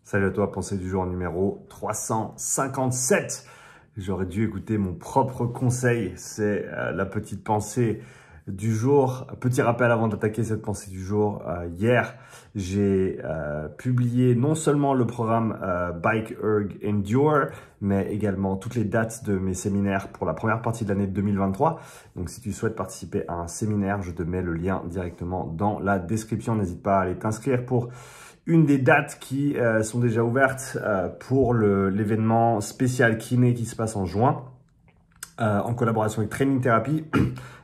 Salut à toi, pensée du jour numéro 357. J'aurais dû écouter mon propre conseil, c'est la petite pensée du jour. Petit rappel avant d'attaquer cette pensée du jour. Hier, j'ai publié non seulement le programme Bike Erg Endure, mais également toutes les dates de mes séminaires pour la première partie de l'année 2023. Donc si tu souhaites participer à un séminaire, je te mets le lien directement dans la description. N'hésite pas à aller t'inscrire pour une des dates qui sont déjà ouvertes pour l'événement spécial kiné qui se passe en juin, en collaboration avec Training Therapy.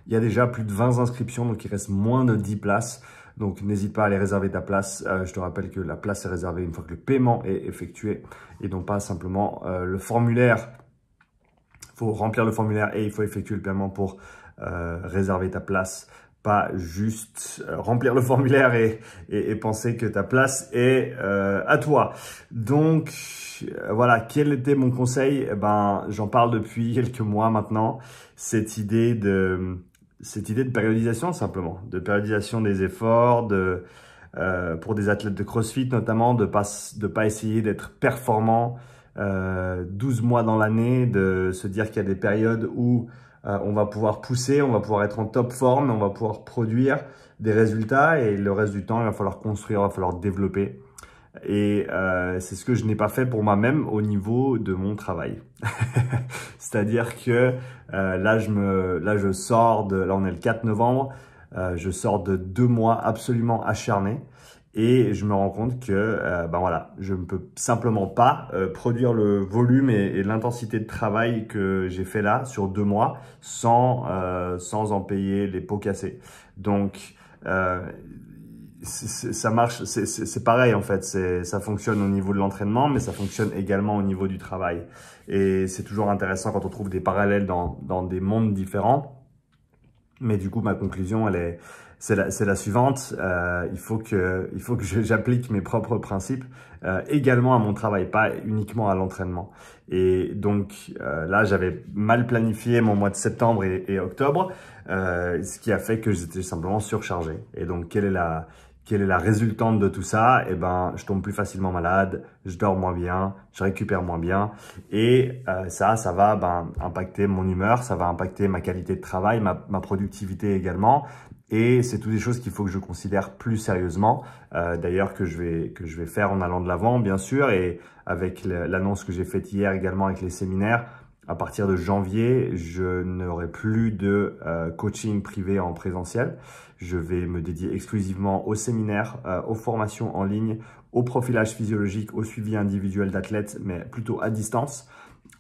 Il y a déjà plus de 20 inscriptions, donc il reste moins de 10 places. Donc n'hésite pas à aller réserver ta place. Je te rappelle que la place est réservée une fois que le paiement est effectué et non pas simplement le formulaire. Il faut remplir le formulaire et il faut effectuer le paiement pour réserver ta place. Pas juste remplir le formulaire et penser que ta place est à toi. Donc voilà, quel était mon conseil? Eh ben, j'en parle depuis quelques mois maintenant. Cette idée de périodisation simplement, de périodisation des efforts, pour des athlètes de CrossFit notamment, de pas essayer d'être performant 12 mois dans l'année, de se dire qu'il y a des périodes où on va pouvoir pousser, on va pouvoir être en top forme, on va pouvoir produire des résultats et le reste du temps, il va falloir construire, il va falloir développer. Et c'est ce que je n'ai pas fait pour moi-même au niveau de mon travail. C'est-à-dire que là, je sors là on est le 4 novembre, je sors de 2 mois absolument acharnés. Et je me rends compte que ben voilà, je ne peux simplement pas produire le volume et l'intensité de travail que j'ai fait là sur 2 mois sans en payer les pots cassés. Donc ça marche, c'est pareil en fait, ça fonctionne au niveau de l'entraînement, mais ça fonctionne également au niveau du travail. Et c'est toujours intéressant quand on trouve des parallèles dans des mondes différents. Mais du coup, ma conclusion, c'est la suivante. Il faut que j'applique mes propres principes également à mon travail, pas uniquement à l'entraînement. Et donc là, j'avais mal planifié mon mois de septembre et octobre, ce qui a fait que j'étais simplement surchargé. Et donc, quelle est la résultante de tout ça? Eh ben, je tombe plus facilement malade, je dors moins bien, je récupère moins bien. Et ça va impacter mon humeur, ça va impacter ma qualité de travail, ma productivité également. Et c'est toutes des choses qu'il faut que je considère plus sérieusement. D'ailleurs, que je vais faire en allant de l'avant, bien sûr. Et avec l'annonce que j'ai faite hier également avec les séminaires, à partir de janvier, je n'aurai plus de coaching privé en présentiel. Je vais me dédier exclusivement aux séminaires, aux formations en ligne, au profilage physiologique, au suivi individuel d'athlètes, mais plutôt à distance,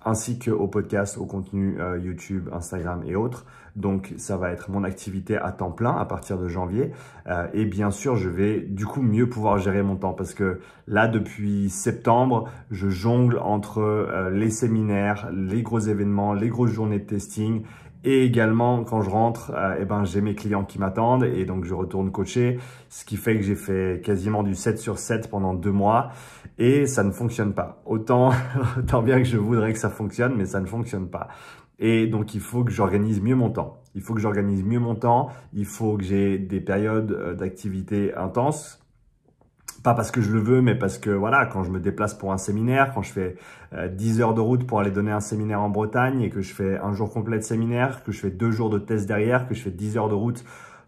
ainsi qu'au podcast, au contenu YouTube, Instagram et autres. Donc, ça va être mon activité à temps plein à partir de janvier. Et bien sûr, je vais du coup mieux pouvoir gérer mon temps parce que là, depuis septembre, je jongle entre les séminaires, les gros événements, les grosses journées de testing. Et également, quand je rentre, j'ai mes clients qui m'attendent et donc je retourne coacher, ce qui fait que j'ai fait quasiment du 7 sur 7 pendant 2 mois et ça ne fonctionne pas. Autant bien que je voudrais que ça fonctionne, mais ça ne fonctionne pas. Et donc, il faut que j'organise mieux mon temps. Il faut que j'ai des périodes d'activité intenses. Pas parce que je le veux, mais parce que voilà, quand je me déplace pour un séminaire, quand je fais 10 heures de route pour aller donner un séminaire en Bretagne et que je fais un jour complet de séminaire, que je fais 2 jours de test derrière, que je fais 10 heures de route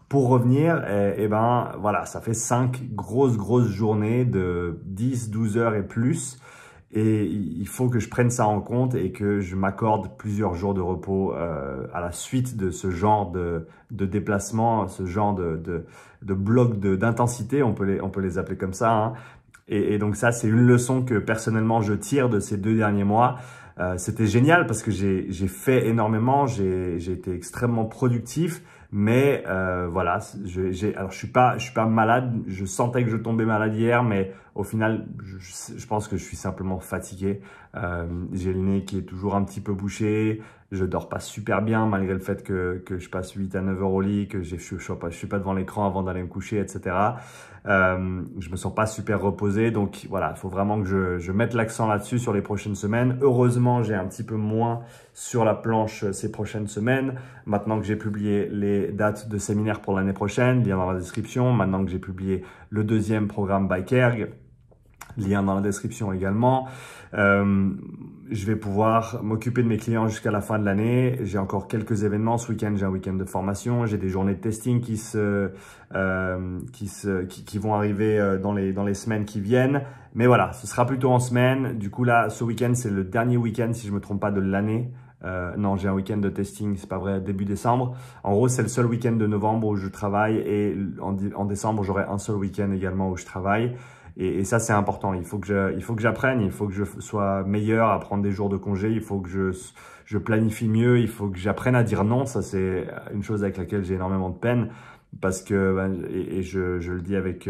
pour revenir, et ben voilà, ça fait 5 grosses journées de 10, 12 heures et plus. Et il faut que je prenne ça en compte et que je m'accorde plusieurs jours de repos à la suite de ce genre de déplacement, ce genre de blocs d'intensité, on peut les appeler comme ça. Hein. Et donc ça, c'est une leçon que personnellement je tire de ces 2 derniers mois. C'était génial parce que j'ai fait énormément, j'ai été extrêmement productif. Mais voilà, alors je suis pas malade. Je sentais que je tombais malade hier, mais au final, je pense que je suis simplement fatigué. J'ai le nez qui est toujours un petit peu bouché. Je dors pas super bien malgré le fait que je passe 8 à 9 heures au lit, que je suis pas devant l'écran avant d'aller me coucher, etc. Je me sens pas super reposé. Donc voilà, il faut vraiment que je mette l'accent là-dessus sur les prochaines semaines. Heureusement, j'ai un petit peu moins sur la planche ces prochaines semaines. Maintenant que j'ai publié les dates de séminaire pour l'année prochaine, lien dans la description. Maintenant que j'ai publié le 2e programme Bike Erg, Lien dans la description également. Je vais pouvoir m'occuper de mes clients jusqu'à la fin de l'année. J'ai encore quelques événements. Ce week-end, j'ai un week-end de formation. J'ai des journées de testing qui vont arriver dans les semaines qui viennent. Mais voilà, ce sera plutôt en semaine. Du coup, là, ce week-end, c'est le dernier week-end, si je me trompe pas, de l'année. Non, j'ai un week-end de testing, c'est pas vrai, début décembre. En gros, c'est le seul week-end de novembre où je travaille et en décembre, j'aurai un seul week-end également où je travaille. Et ça, c'est important. Il faut que j'apprenne, il faut que je sois meilleur à prendre des jours de congé, il faut que je planifie mieux, il faut que j'apprenne à dire non. Ça, c'est une chose avec laquelle j'ai énormément de peine parce que, je le dis avec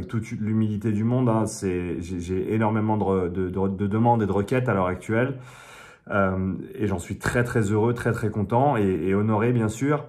toute l'humilité du monde, hein, j'ai énormément de demandes et de requêtes à l'heure actuelle. Et j'en suis très, très heureux, très, très content et honoré, bien sûr.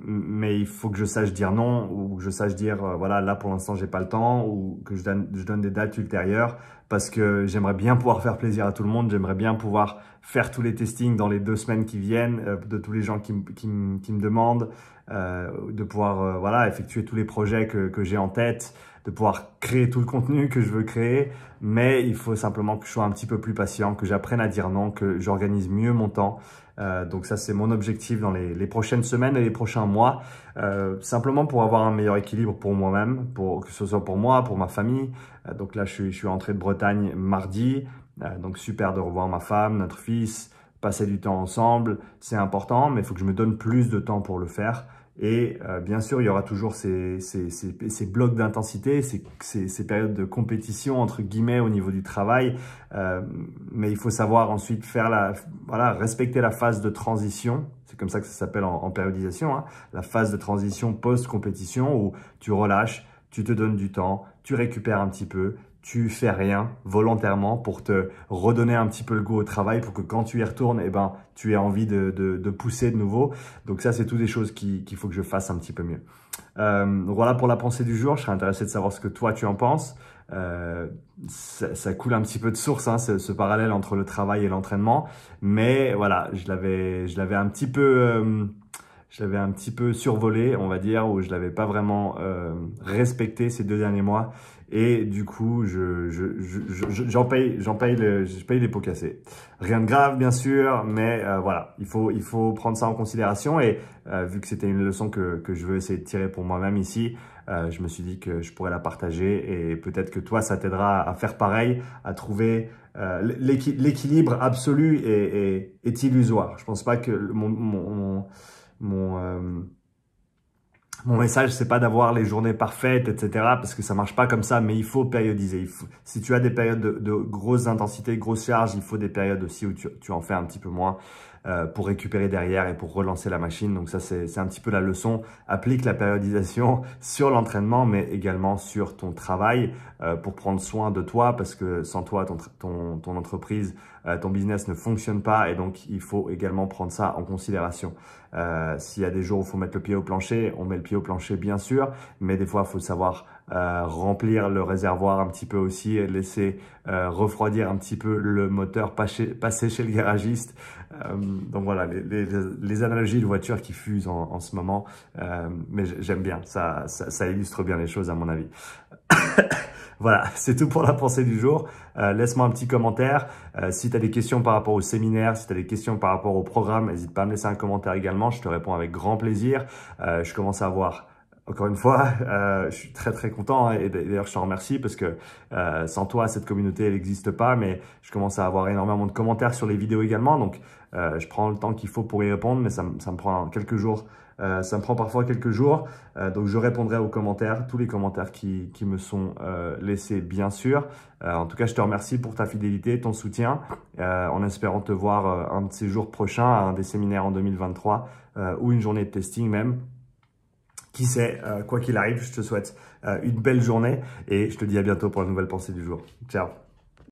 Mais il faut que je sache dire non ou que je sache dire voilà, là pour l'instant j'ai pas le temps, ou que je donne des dates ultérieures parce que j'aimerais bien pouvoir faire plaisir à tout le monde, j'aimerais bien pouvoir faire tous les testings dans les 2 semaines qui viennent de tous les gens qui me demandent, de pouvoir voilà, effectuer tous les projets que j'ai en tête, de pouvoir créer tout le contenu que je veux créer, mais il faut simplement que je sois un petit peu plus patient, que j'apprenne à dire non, que j'organise mieux mon temps. Donc ça, c'est mon objectif dans les prochaines semaines et les prochains mois, simplement pour avoir un meilleur équilibre pour moi-même, que ce soit pour moi, pour ma famille. Donc là, je suis rentré de Bretagne mardi, donc super de revoir ma femme, notre fils, passer du temps ensemble, c'est important, mais il faut que je me donne plus de temps pour le faire. Et bien sûr, il y aura toujours ces blocs d'intensité, ces périodes de compétition, entre guillemets, au niveau du travail. Mais il faut savoir ensuite respecter la phase de transition. C'est comme ça que ça s'appelle en périodisation, hein. La phase de transition post-compétition où tu relâches, tu te donnes du temps, tu récupères un petit peu, tu fais rien volontairement pour te redonner un petit peu le goût au travail pour que quand tu y retournes, eh ben, tu aies envie de pousser de nouveau. Donc ça, c'est toutes des choses qu'il faut que je fasse un petit peu mieux. Voilà pour la pensée du jour. Je serais intéressé de savoir ce que toi, tu en penses. Ça coule un petit peu de source, hein, ce parallèle entre le travail et l'entraînement. Mais voilà, je l'avais un petit peu... je l'avais un petit peu survolé, on va dire, ou je l'avais pas vraiment respecté ces 2 derniers mois. Et du coup, je paye les pots cassés. Rien de grave, bien sûr, mais voilà, il faut prendre ça en considération. Et vu que c'était une leçon que je veux essayer de tirer pour moi-même ici, je me suis dit que je pourrais la partager. Et peut-être que toi, ça t'aidera à faire pareil, à trouver l'équilibre absolu est illusoire. Je pense pas que mon message, c'est pas d'avoir les journées parfaites, etc. parce que ça marche pas comme ça, mais il faut périodiser. Si tu as des périodes de grosse intensité, grosse charge, il faut des périodes aussi où tu en fais un petit peu moins pour récupérer derrière et pour relancer la machine. Donc ça, c'est un petit peu la leçon. Applique la périodisation sur l'entraînement, mais également sur ton travail pour prendre soin de toi, parce que sans toi, ton entreprise, ton business ne fonctionne pas, et donc il faut également prendre ça en considération. S'il y a des jours où il faut mettre le pied au plancher, on met le pied au plancher bien sûr, mais des fois il faut savoir remplir le réservoir un petit peu aussi et laisser refroidir un petit peu le moteur, passer chez le garagiste. Donc voilà, les analogies de voitures qui fusent en ce moment, mais j'aime bien, ça illustre bien les choses à mon avis. Voilà, c'est tout pour la pensée du jour. Laisse-moi un petit commentaire. Si tu as des questions par rapport au séminaire, si tu as des questions par rapport au programme, n'hésite pas à me laisser un commentaire également. Je te réponds avec grand plaisir. Je commence à avoir, encore une fois, je suis très très content, hein, et d'ailleurs je te remercie parce que sans toi, cette communauté, elle n'existe pas, mais je commence à avoir énormément de commentaires sur les vidéos également. Donc, je prends le temps qu'il faut pour y répondre, mais ça me prend quelques jours. Ça me prend parfois quelques jours, donc je répondrai aux commentaires, tous les commentaires qui me sont laissés, bien sûr. En tout cas, je te remercie pour ta fidélité, ton soutien, en espérant te voir un de ces jours prochains, à un des séminaires en 2023 ou une journée de testing même. Qui sait, quoi qu'il arrive, je te souhaite une belle journée et je te dis à bientôt pour la nouvelle pensée du jour. Ciao!